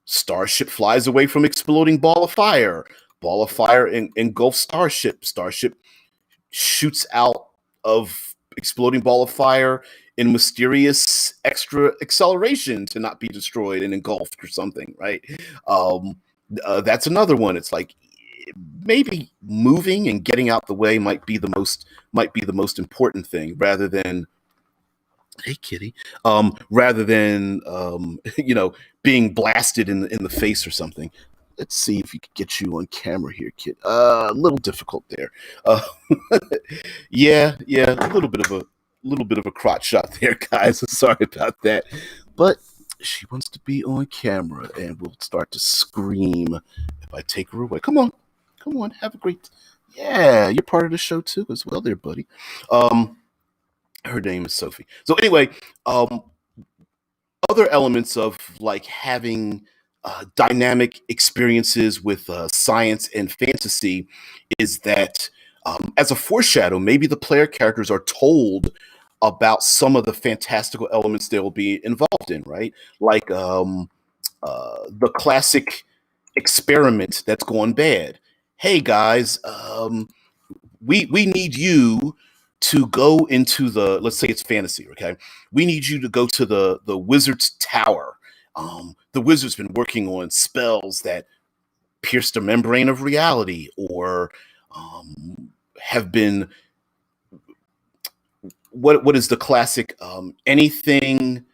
Starship flies away from exploding ball of fire. Ball of fire engulfs Starship. Starship shoots out of exploding ball of fire in mysterious extra acceleration to not be destroyed and engulfed or something, right? That's another one. It's like maybe moving and getting out the way might be the most important thing rather than, hey kitty, rather than being blasted in the face or something. Let's see if we could get you on camera here, kid. A little difficult there. Uh, yeah, a little bit of a crotch shot there, guys. Sorry about that, but she wants to be on camera, and we'll start to scream if I take her away. Come on, have a great. Yeah, you're part of the show too, as well, there, buddy. Um, her name is Sophie. So anyway, um, other elements of like having dynamic experiences with science and fantasy is that as a foreshadow, maybe the player characters are told about some of the fantastical elements they will be involved in, right? Like the classic experiment that's gone bad. Hey guys, we need you to go into the, let's say it's fantasy, okay? We need you to go to the wizard's tower. The wizard's been working on spells that pierce the membrane of reality, or have been what is the classic anything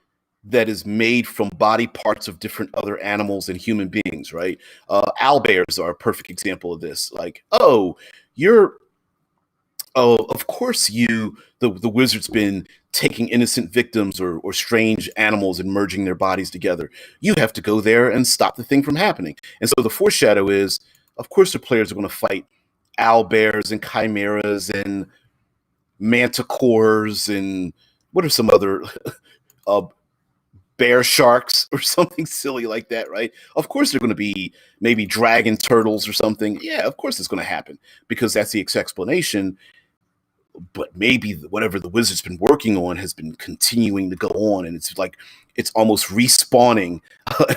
that is made from body parts of different other animals and human beings, right? Owlbears are a perfect example of this. Like, you're of course the wizard's been taking innocent victims or strange animals and merging their bodies together. You have to go there and stop the thing from happening. And so the foreshadow is, of course, the players are going to fight owl bears and chimeras and manticores and what are some other uh, bear sharks or something silly like that, right? Of course, they're going to be maybe dragon turtles or something. Yeah, of course, it's going to happen because that's the explanation. But maybe whatever the wizard's been working on has been continuing to go on, and it's like it's almost respawning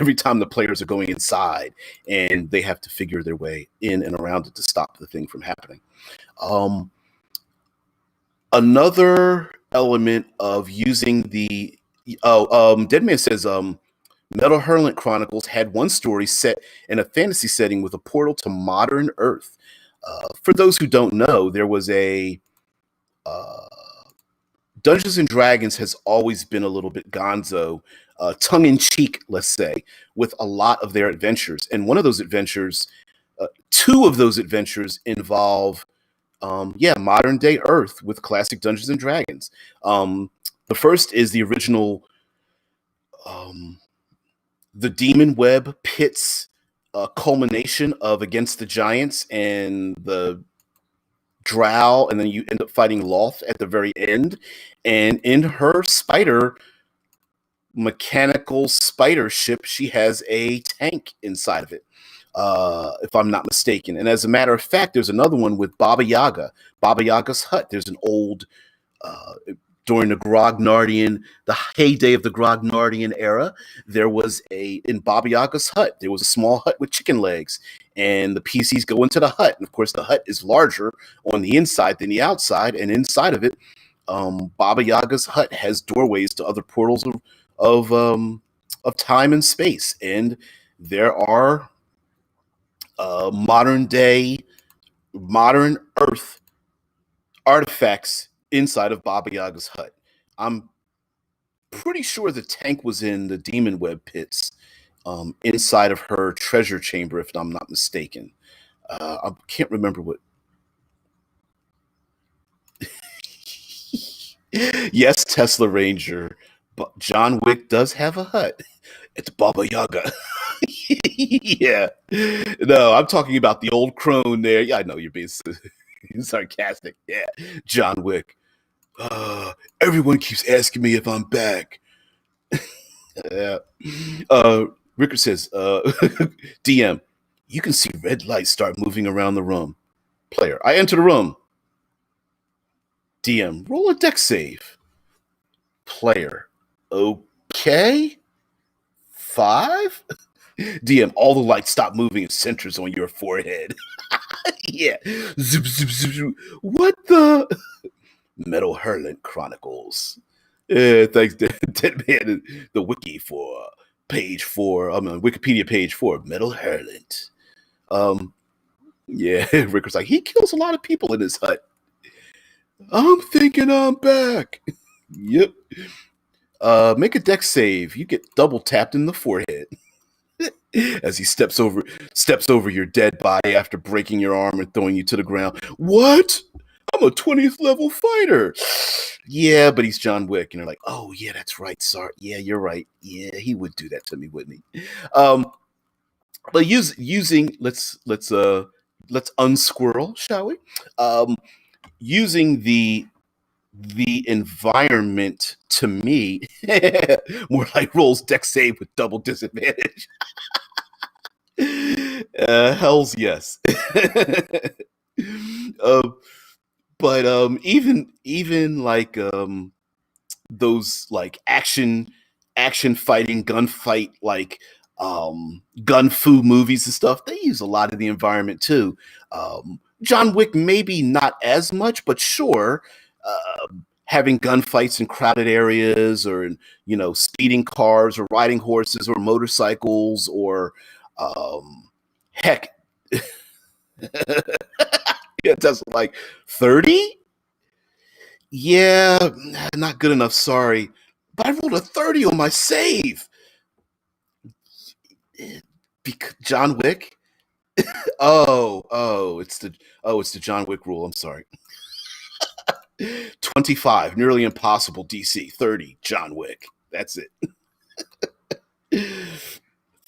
every time the players are going inside, and they have to figure their way in and around it to stop the thing from happening. Um, Another element of using the Dead Man says Metal Hurlant Chronicles had one story set in a fantasy setting with a portal to modern Earth. For those who don't know, there was a uh, Dungeons and Dragons has always been a little bit gonzo, tongue in cheek, let's say, with a lot of their adventures. And one of those adventures, two of those adventures involve, modern day Earth with classic Dungeons and Dragons. The first is the original, um, the Demon Web Pits culmination of Against the Giants and the Drow, and then you end up fighting Loth at the very end. And in her mechanical spider ship, she has a tank inside of it, if I'm not mistaken. And as a matter of fact, there's another one with Baba Yaga, Baba Yaga's hut. There's an old, during the heyday of the Grognardian era, there was in Baba Yaga's hut, there was a small hut with chicken legs, and the PCs go into the hut. And of course, the hut is larger on the inside than the outside. And inside of it, Baba Yaga's hut has doorways to other portals of, of time and space. And there are modern Earth artifacts inside of Baba Yaga's hut. I'm pretty sure the tank was in the Demon Web pits, inside of her treasure chamber, if I'm not mistaken. I can't remember what. Yes, Tesla Ranger, but John Wick does have a hut. It's Baba Yaga. Yeah. No, I'm talking about the old crone there. Yeah, I know you're being sarcastic. Yeah. John Wick. Everyone keeps asking me if I'm back. Yeah. Rickard says, DM, you can see red lights start moving around the room. Player, I enter the room. DM, roll a deck save. Player, okay. 5? DM, all the lights stop moving and centers on your forehead. Yeah. Zoop, zoop, zoop, zoop. What the? Metal Hurlant Chronicles. Thanks, Dead Man, the wiki for page 4. Wikipedia page 4. Metal Hurlant. Yeah, Rick was like, he kills a lot of people in his hut. I'm thinking I'm back. Yep. Make a deck save. You get double tapped in the forehead as he steps over your dead body after breaking your arm and throwing you to the ground. What? I'm a 20th level fighter. Yeah, but he's John Wick. And they're like, oh, yeah, that's right. Sorry. Yeah, you're right. Yeah, he would do that to me, wouldn't he? But using let's unsquirrel, shall we? Using the environment, to me, more like rolls deck save with double disadvantage. Hells yes. But even like those like action fighting gunfight, like gun fu movies and stuff, they use a lot of the environment too. John Wick maybe not as much, but sure, having gunfights in crowded areas, or in, speeding cars or riding horses or motorcycles, or heck. Yeah, that's like 30. Yeah, not good enough. Sorry, but I rolled a 30 on my save. John Wick. It's the John Wick rule. I'm sorry. 25, nearly impossible. DC 30, John Wick. That's it.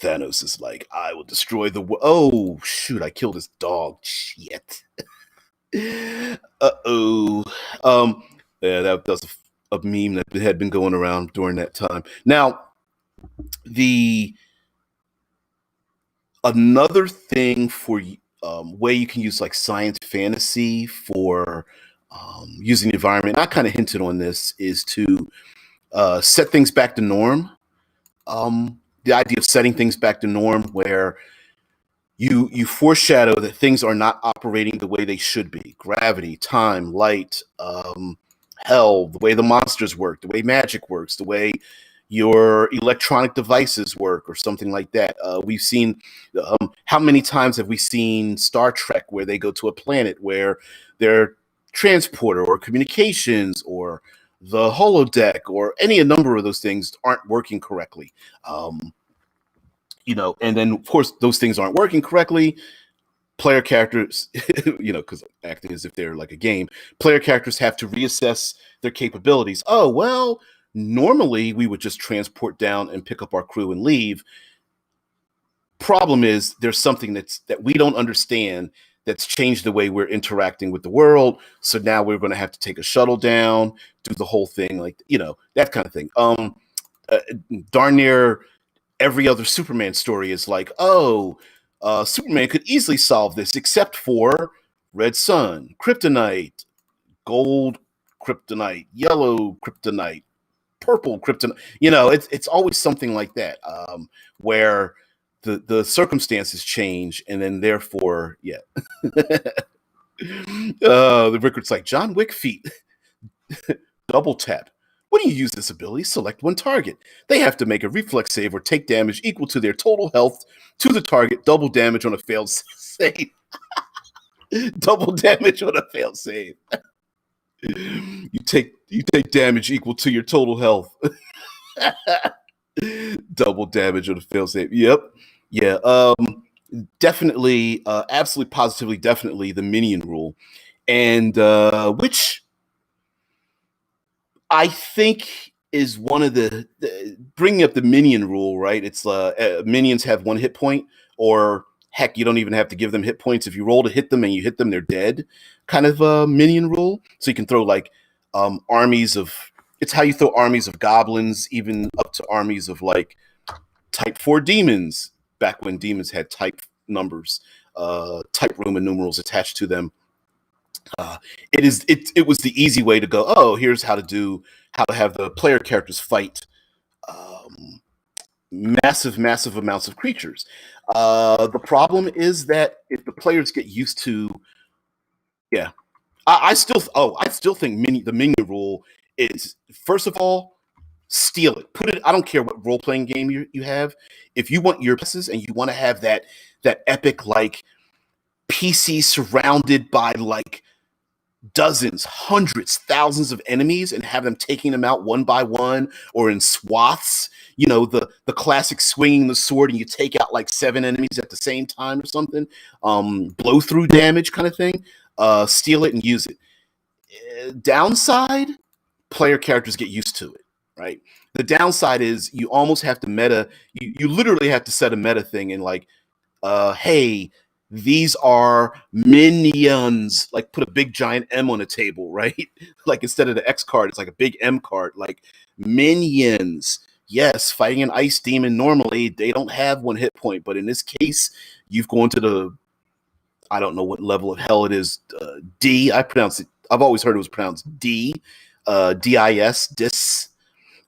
Thanos is like, I will destroy the world. Oh shoot! I killed his dog. Shit. Uh-oh. Yeah, that was a meme that had been going around during that time. Now, another thing for way you can use like science fantasy for using the environment, I kind of hinted on this, is to set things back to norm. The idea of setting things back to norm, where you foreshadow that things are not operating the way they should be. Gravity, time, light, hell, the way the monsters work, the way magic works, the way your electronic devices work, or something like that. We've seen how many times have we seen Star Trek where they go to a planet where their transporter or communications or the holodeck or any a number of those things aren't working correctly. Um, and then of course those things aren't working correctly. Player characters, because acting as if they're like a game, player characters have to reassess their capabilities. Oh, well, normally we would just transport down and pick up our crew and leave. Problem is, there's something that we don't understand that's changed the way we're interacting with the world. So now we're going to have to take a shuttle down, do the whole thing, like, that kind of thing. Uh, Darn near every other Superman story is like, oh, Superman could easily solve this, except for red sun, kryptonite, gold kryptonite, yellow kryptonite, purple kryptonite. It's always something like that, where the circumstances change, and then therefore, yeah. The record's like John Wick feat. Double tap. When you use this ability, select one target. They have to make a reflex save or take damage equal to their total health to the target. Double damage on a failed save. Double damage on a failed save. You take damage equal to your total health. Double damage on a failed save. Yep. Yeah. Definitely. Absolutely. Positively. Definitely the minion rule, and which I think is one of the bringing up the minion rule, right? It's minions have one hit point, or heck, you don't even have to give them hit points. If you roll to hit them and you hit them, they're dead. Kind of a minion rule. So you can throw like armies of. It's how you throw armies of goblins, even up to armies of like type 4 demons. Back when demons had type numbers, type Roman numerals attached to them. It was the easy way to go. Oh, here's how to have the player characters fight massive amounts of creatures. The problem is that if the players get used to, yeah, I still think the minion rule is, first of all, steal it, put it. I don't care what role playing game you have. If you want your passes and you want to have that epic like PC surrounded by like dozens, hundreds, thousands of enemies and have them taking them out one by one or in swaths. The classic swinging the sword and you take out like 7 enemies at the same time or something. Blow through damage kind of thing. Steal it and use it. Downside, player characters get used to it, right? The downside is you almost have to meta. You literally have to set a meta thing and like, hey, these are minions. Like put a big giant M on the table, right? Like instead of the X card, it's like a big M card. Like minions. Yes, fighting an ice demon normally they don't have one hit point, but in this case, you've gone to the, I don't know what level of hell it is. D. I pronounce it. I've always heard it was pronounced D. DIS. Dis.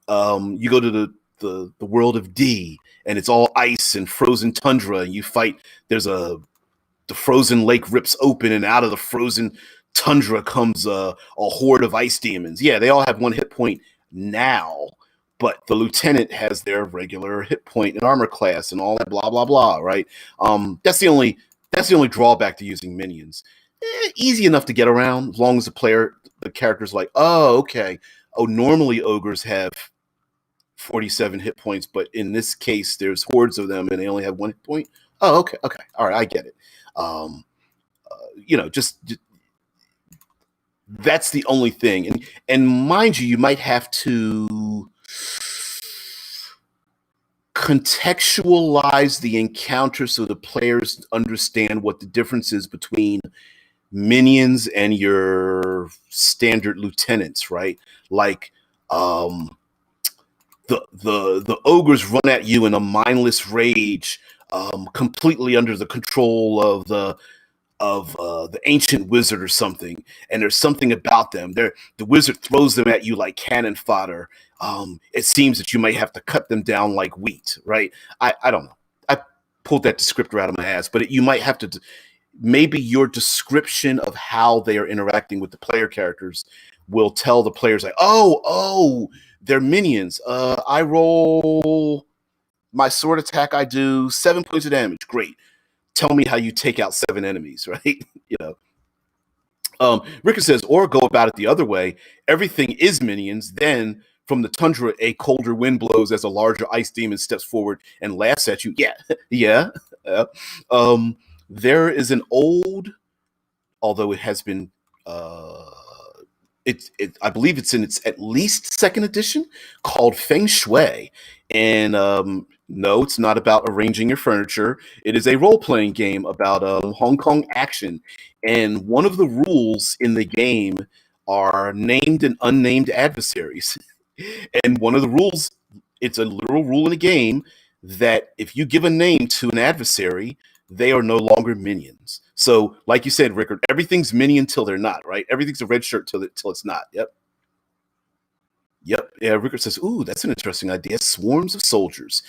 You go to the world of D, and it's all ice and frozen tundra. And you fight. The frozen lake rips open, and out of the frozen tundra comes a horde of ice demons. Yeah, they all have one hit point now, but the lieutenant has their regular hit point and armor class and all that blah blah blah. Right? That's the only drawback to using minions. Easy enough to get around as long as the character's like, oh, okay. Oh, normally ogres have 47 hit points, but in this case, there's hordes of them and they only have one hit point. Oh, okay. All right, I get it. Just that's the only thing. And mind you might have to contextualize the encounter so the players understand what the difference is between minions and your standard lieutenants, right? Like the ogres run at you in a mindless rage, completely under the control of the ancient wizard or something, and there's something about them. The wizard throws them at you like cannon fodder. It seems that you might have to cut them down like wheat, right? I don't know. I pulled that descriptor out of my ass, but you might have to. Maybe your description of how they are interacting with the player characters will tell the players like, oh, they're minions. I roll my sword attack. I do 7 points of damage. Great. Tell me how you take out 7 enemies, right? you know. Ricker says, or go about it the other way. Everything is minions. Then from the tundra, a colder wind blows as a larger ice demon steps forward and laughs at you. Yeah, yeah. There is an old, although it has been, I believe it's in its at least second edition, called Feng Shui. And no, it's not about arranging your furniture. It is a role-playing game about Hong Kong action. And one of the rules in the game are named and unnamed adversaries. And one of the rules, it's a literal rule in the game, that if you give a name to an adversary, they are no longer minions. So, like you said, Rickard, everything's minion till they're not, right? Everything's a red shirt till it's not. Yep. Yep. Yeah, Rickard says, ooh, that's an interesting idea. Swarms of soldiers.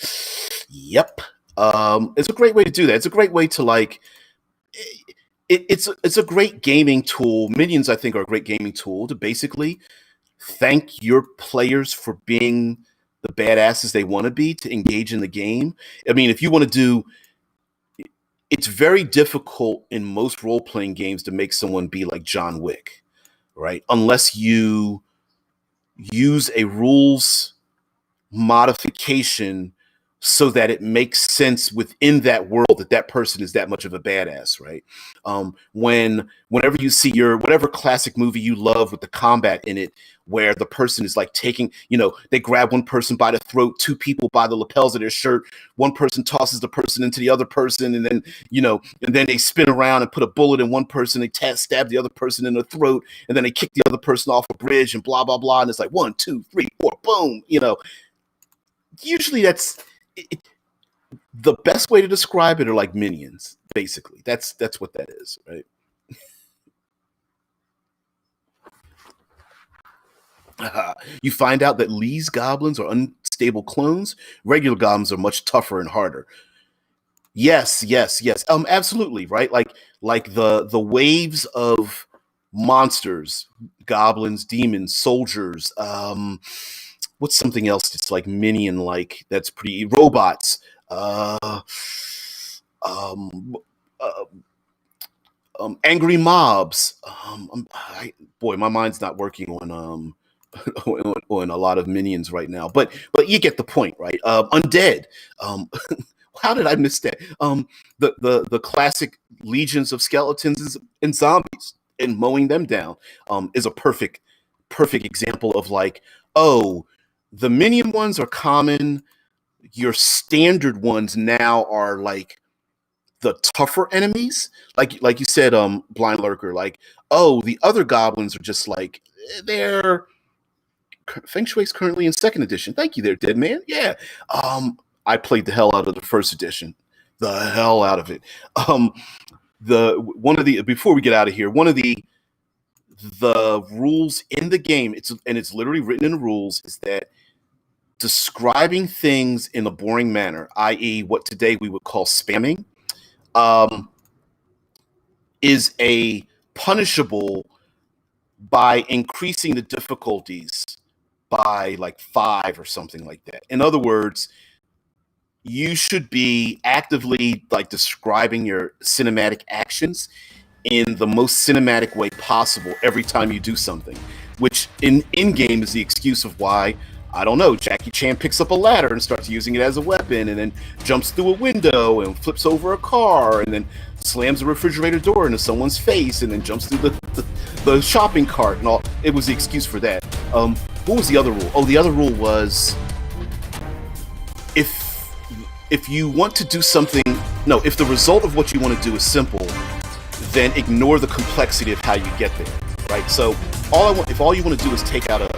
Yep. It's a great way to do that. It's a great way to like it's a great gaming tool. Minions, I think, are a great gaming tool to basically thank your players for being the badasses they want to be, to engage in the game. I mean, if you want to do, it's very difficult in most role-playing games to make someone be like John Wick, right? Unless you use a rules modification so that it makes sense within that world that that person is that much of a badass, right? Whenever you see whatever classic movie you love with the combat in it, where the person is like taking, they grab one person by the throat, 2 people by the lapels of their shirt, one person tosses the person into the other person, and then, and then they spin around and put a bullet in one person, they stab the other person in the throat, and then they kick the other person off a bridge and blah, blah, blah. And it's like 1, 2, 3, 4, boom, usually that's the best way to describe it are like minions, basically. That's what that is, right? You find out that Lee's goblins are unstable clones. Regular goblins are much tougher and harder. Yes. Absolutely, right? Like the waves of monsters, goblins, demons, soldiers, what's something else that's like minion like that's pretty robots, angry mobs. Boy, my mind's not working on on a lot of minions right now, but you get the point, right? Undead. How did I miss that? The classic legions of skeletons and zombies, and mowing them down is a perfect example of like, oh, the minion ones are common. Your standard ones now are like the tougher enemies. Like you said, Blind Lurker, like, oh, the other goblins are just like, they're Feng Shui's currently in second edition. Thank you there, Dead Man. Yeah. I played the hell out of the first edition. The hell out of it. Before we get out of here, one of the rules in the game, it's literally written in the rules, is that describing things in a boring manner, i.e. what today we would call spamming, is a punishable by increasing the difficulties by like 5 or something like that. In other words, you should be actively like describing your cinematic actions in the most cinematic way possible every time you do something, which in game is the excuse of why, I don't know, Jackie Chan picks up a ladder and starts using it as a weapon, and then jumps through a window and flips over a car, and then slams a refrigerator door into someone's face, and then jumps through the shopping cart and all. It was the excuse for that. What was the other rule? Oh, the other rule was, if you want to do something, no, if the result of what you want to do is simple, then ignore the complexity of how you get there, right? So if all you want to do is take out a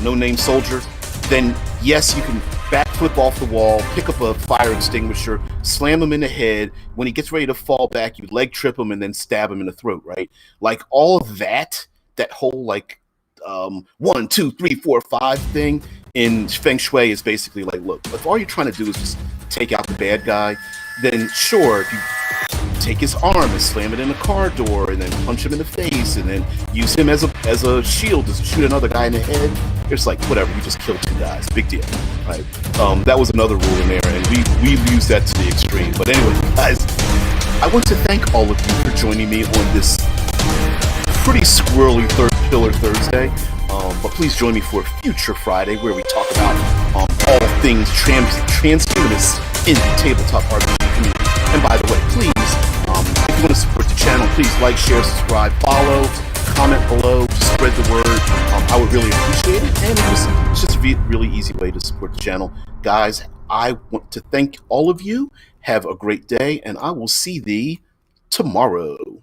no-name soldier, then yes, you can backflip off the wall, pick up a fire extinguisher, slam him in the head. When he gets ready to fall back, you leg trip him and then stab him in the throat, right? Like all of that whole like 1, 2, 3, 4, 5 thing in Feng Shui is basically like, look, if all you're trying to do is just take out the bad guy, then sure, if you take his arm and slam it in a car door, and then punch him in the face, and then use him as a shield to shoot another guy in the head. It's like, whatever, you just killed 2 guys, big deal, right? That was another rule in there, and we've used that to the extreme. But anyway, guys, I want to thank all of you for joining me on this pretty squirrely Third Pillar Thursday. But please join me for a future Friday where we talk about all things transhumanist in the tabletop RPG community. And by the way, please, if you want to support the channel, please like, share, subscribe, follow, comment below, just spread the word. I would really appreciate it. And it's just a really easy way to support the channel. Guys, I want to thank all of you. Have a great day, and I will see thee tomorrow.